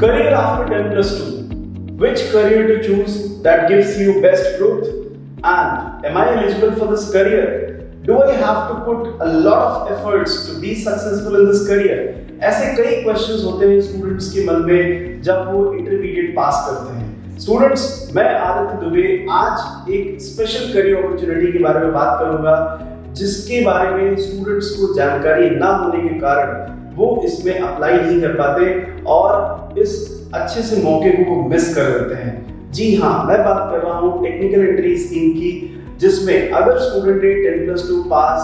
Career after 10 plus 2. Which career to choose that gives you best growth? And am I eligible for this career? Do I have to put a lot of efforts to be successful in this career? ऐसे कई questions होते हैं students के मन में जब वो intermediate pass करते हैं। स्टूडेंट्स, मैं आदित्य दुबे आज एक स्पेशल करियर अपॉर्चुनिटी के बारे में बात करूंगा जिसके बारे में स्टूडेंट्स को जानकारी ना होने के कारण वो इसमें अप्लाई नहीं कर पाते और इस अच्छे से मौके को वो मिस कर देते हैं। जी हाँ, मैं बात कर रहा हूँ टेक्निकल एंट्री स्कीम की, जिसमें अगर स्टूडेंट ने 10+2 पास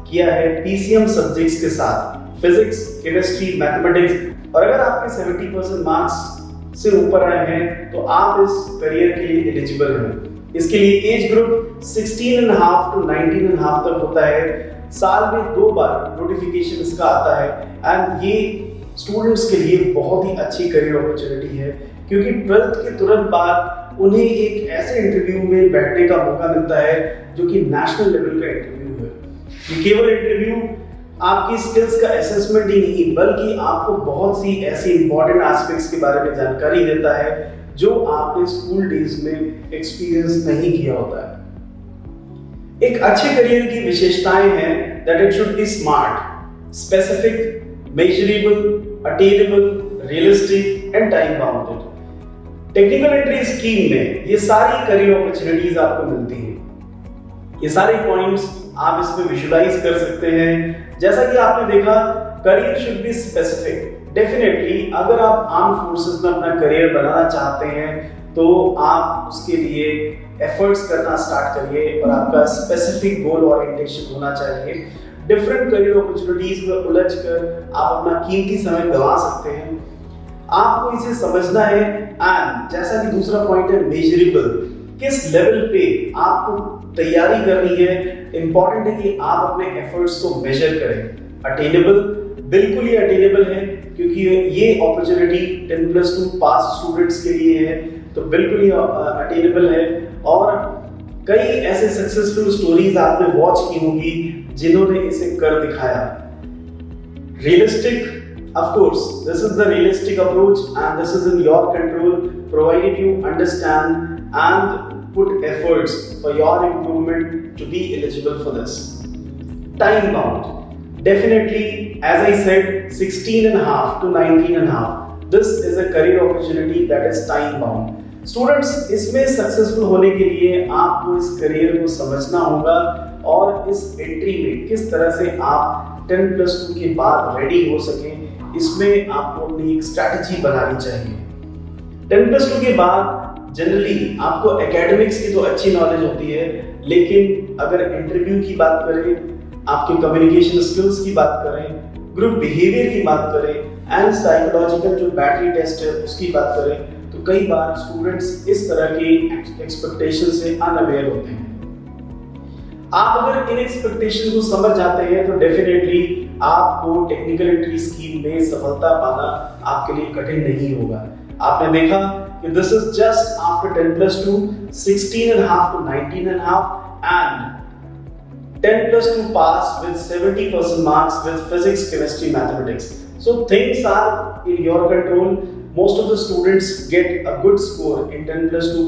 किया है पीसीएम सब्जेक्ट्स के साथ फिजिक्स, केमिस्ट्री, मैथमेटिक्स और अगर आपके 70% मार्क्स से ऊपर आए हैं तो आप इस करियर के लिए एलिजिबल हैं। इसके लिए एज ग्रुप 16.5 to 19.5 तक होता है। साल में 2 बार नोटिफिकेशन इसका आता है एंड ये स्टूडेंट्स के लिए बहुत ही अच्छी करियर अपॉर्चुनिटी है क्योंकि 12th के तुरंत बाद उन्हें एक ऐसे इंटरव्यू में बैठने का मौका मिलता है जो कि नेशनल लेवल का इंटरव्यू है। ये केवल इंटरव्यू आपकी स्किल्स का असेसमेंट ही नहीं बल्कि आपको बहुत सी ऐसी इंपॉर्टेंट एस्पेक्ट्स के बारे में जानकारी देता है जो आपने स्कूल डेज में एक्सपीरियंस नहीं किया होता है। एक अच्छे करियर की विशेषताएं हैं that it should be smart, specific, measurable, attainable, realistic and time bounded. Technical entry scheme में ये सारी करियर अपॉर्चुनिटीज आपको मिलती हैं। ये सारे पॉइंट्स आप इसमें विजुलाइज कर सकते हैं। जैसा कि आपने देखा, career should be specific. Definitely अगर आप आर्म फोर्सेस में अपना करियर बनाना चाहते हैं तो आप उसके लिए एफर्ट्स करना स्टार्ट करिए और आपका स्पेसिफिक गोल ओरिएंटेशन होना चाहिए। डिफरेंट करियर अपॉर्चुनिटीज में उलझकर आप अपना कीमती समय गंवा सकते हैं। आपको इसे समझना है एंड जैसा कि दूसरा पॉइंट है मेजरेबल, किस लेवल पे आपको तैयारी करनी है। इंपॉर्टेंट है कि आप अपने एफर्ट्स को मेजर करें। अटेनेबल, बिल्कुल ही अटेनेबल है क्योंकि ये अपॉर्चुनिटी 10+2 पास स्टूडेंट्स के लिए है तो बिल्कुल ही अटेनेबल है। और कई ऐसे सक्सेसफुल स्टोरीज आपने वॉच की होंगी जिन्होंने इसे कर दिखाया। Realistic, of course, this is the realistic approach and this is in your control provided you understand and put efforts for your improvement to be eligible for this. Time bound, definitely as I said 16.5 to 19.5, this is a career opportunity that is time bound. Students, इसमें successful होने के लिए आपको इस career को समझना होगा और इस एंट्री में किस तरह से आप 10+2 के बाद रेडी हो सकें, इसमें आपको अपनी एक स्ट्रैटेजी बनानी चाहिए। 10+2 के बाद जनरली आपको एकेडमिक्स की तो अच्छी नॉलेज होती है, लेकिन अगर इंटरव्यू की बात करें, आपके कम्युनिकेशन स्किल्स की बात करें, ग्रुप बिहेवियर की बात करें एंड साइकोलॉजिकल जो बैटरी टेस्ट है उसकी बात करें तो कई बार स्टूडेंट्स इस तरह की एक्सपेक्टेशन से अनअवेयर होते हैं। आप अगर इन एक्सपेक्टेशन को समझ जाते हैं तो डेफिनेटली आपको टेक्निकल एंट्री स्कीम में सफलता पाना आपके लिए कठिन नहीं होगा। आपने देखा कि this is just after 10+2, 16.5 to 19.5 and 10+2 pass with 70% marks with physics, chemistry, mathematics. So things are in your control. Most of the students get a good score in 10+2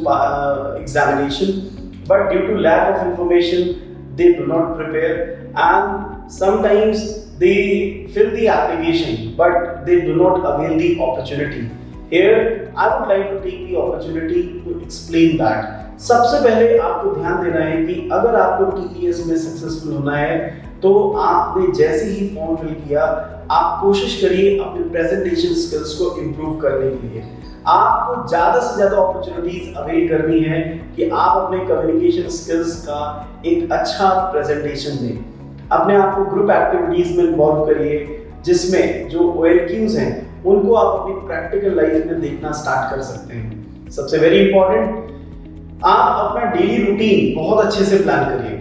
examination, but due to lack of information, they do not prepare and sometimes they fill the application, but they do not avail the opportunity. Here, I would like to take the opportunity to explain that. सबसे पहले आपको ध्यान देना है कि अगर आपको TES में सक्सेसफुल होना है तो आपने जैसे ही फॉर्म फिल किया, आप कोशिश करिए अपने प्रेजेंटेशन स्किल्स को इम्प्रूव करने के लिए। आपको ज़्यादा से ज़्यादा अपॉर्चुनिटीज अवेल करनी है कि आप अपने कम्युनिकेशन स्किल्स का एक अच्छा प्रेजेंटेशन दें। अपने आप को ग्रुप एक्टिविटीज में इन्वॉल्व करिए जिसमें जो OLQs हैं उनको आप अपनी प्रैक्टिकल लाइफ में देखना स्टार्ट कर सकते हैं। सबसे वेरी इंपॉर्टेंट, आप अपना डेली रूटीन बहुत अच्छे से प्लान करिए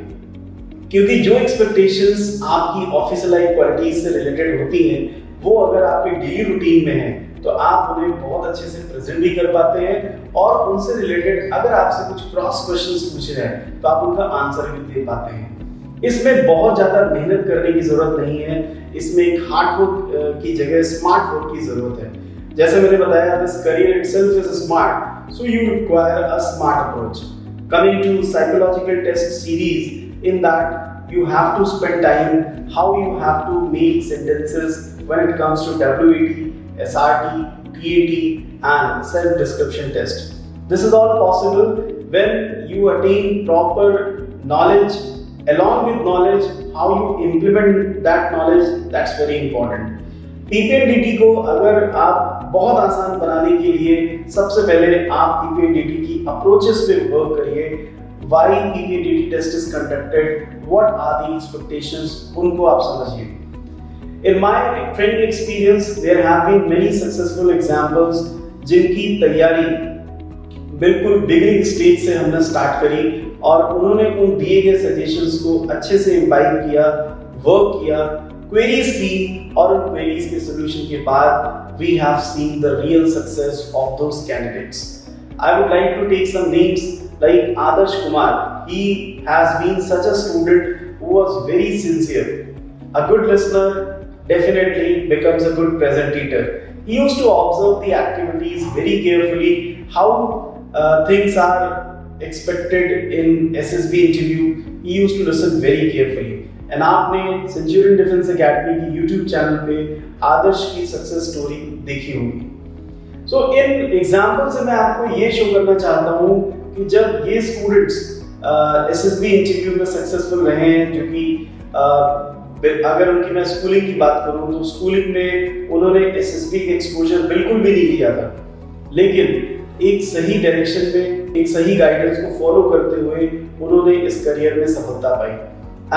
क्योंकि जो एक्सपेक्टेशंस आपकी ऑफिस लाइफ क्वालिटीज से रिलेटेड होती हैं वो अगर आपके डेली रूटीन में है तो आप उन्हें बहुत अच्छे से प्रेजेंट भी कर पाते हैं और उनसे रिलेटेड अगर आपसे कुछ क्रॉस क्वेश्चंस पूछे जाए तो आप उनका आंसर भी दे पाते हैं। इसमें बहुत ज्यादा मेहनत करने की जरूरत नहीं है, इसमें एक हार्ड वर्क की जगह स्मार्ट वर्क की जरूरत है। जैसे मैंने बताया, this career itself is smart, so you require a smart approach. Coming to psychological test series, in that you have to spend time how you have to make sentences when it comes to WAT, SRT, TAT and self-description test. This is all possible when you attain proper knowledge. Along with knowledge, how you implement that knowledge, that's very important. PPNDT को अगर आप बहुत आसान बनाने के लिए सबसे पहले आप PPNDT की अप्रोचेस पे वर्क करिए. Why PPNDT test is conducted? What are the expectations? उनको आप समझिए. In my training experience, there have been many successful examples जिनकी तैयारी बिल्कुल बिगिनिंग स्टेज से हमने स्टार्ट करी और उन्होंने उन दिए गए सजेशंस को अच्छे से इम्बाइब किया, वर्क किया, क्वेरीज की और उन क्वेरीज के सॉल्यूशन के बाद we have seen the real success of those candidates. I would like to take some names like Adarsh Kumar. He has been such a student who was very sincere, a good listener, definitely becomes a good presenter. He used to observe the activities very carefully, how things are expected in SSB interview. He used to listen very carefully. And आपने Centurion defence academy की YouTube channel पे आदर्श की success story देखी होगी. सो in example से मैं आपको ये शो करना चाहता हूँ कि जब ये स्टूडेंट्स SSB इंटरव्यू में सक्सेसफुल रहे हैं, जो कि अगर उनकी मैं स्कूलिंग की बात करूँ तो स्कूलिंग में उन्होंने SSB के एक्सपोजर बिल्कुल भी नहीं लिया था, लेकिन एक सही डायरेक्शन में एक सही गाइडेंस को फॉलो करते हुए उन्होंने इस करियर में सफलता पाई.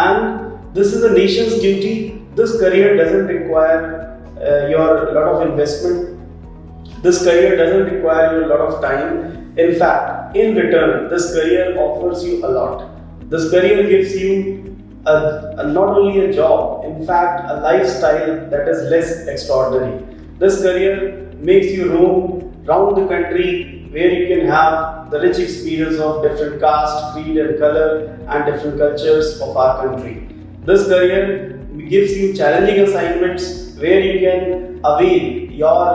And this is a nation's duty. This career doesn't require your lot of investment. This career doesn't require a lot of time. In fact, in return, this career offers you a lot. This career gives you not only a job, in fact, a lifestyle that is less extraordinary. This career makes you roam round the country where you can have the rich experience of different caste, creed and color and different cultures of our country. This career gives you challenging assignments where you can avail your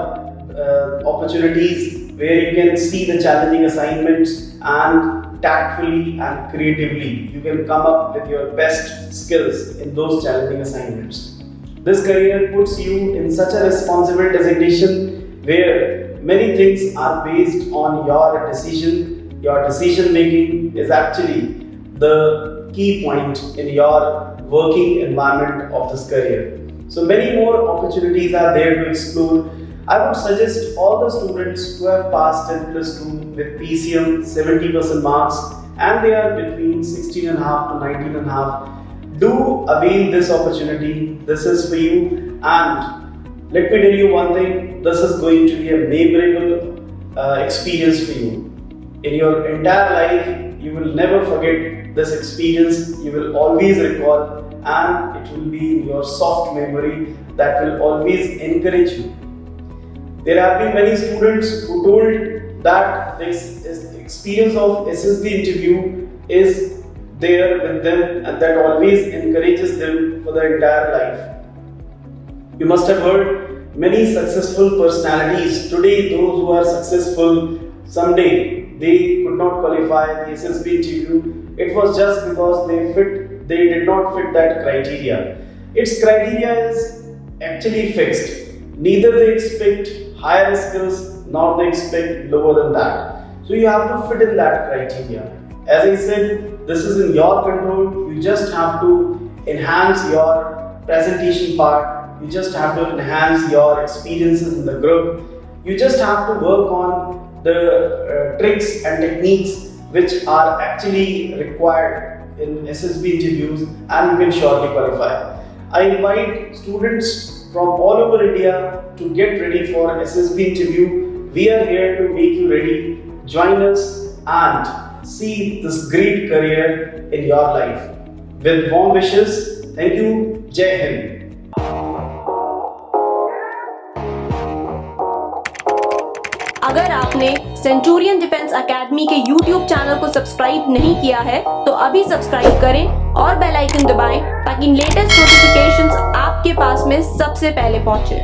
opportunities, where you can see the challenging assignments and tactfully and creatively you can come up with your best skills in those challenging assignments. This career puts you in such a responsible designation where many things are based on your decision. Your decision making is actually the key point in your working environment of this career. So many more opportunities are there to explore. I would suggest all the students who have passed 10 plus 2 with PCM 70% marks and they are between 16.5 to 19.5, do avail this opportunity. This is for you, and let me tell you one thing, this is going to be a memorable experience for you. In your entire life, you will never forget this experience. You will always recall, and it will be in your soft memory that will always encourage you. There have been many students who told that this experience of SSB interview is there with them and that always encourages them for their entire life. You must have heard many successful personalities. Today, those who are successful, someday they could not qualify the SSB interview. It was just because they did not fit that criteria. Its criteria is actually fixed. Neither they expect higher skills nor they expect lower than that. So you have to fit in that criteria. As I said, this is in your control. You just have to enhance your presentation part. You just have to enhance your experiences in the group. You just have to work on the tricks and techniques which are actually required in SSB interviews, and you can surely qualify. I invite students from all over India to get ready for SSB interview. We are here to make you ready. Join us and see this great career in your life. With warm wishes, thank you. Jai Hind. अगर आपने Centurion defence academy के YouTube channel को subscribe नहीं किया है तो अभी subscribe करें और बेल आइकन दबाएं ताकि लेटेस्ट नोटिफिकेशंस आपके पास में सबसे पहले पहुंचे.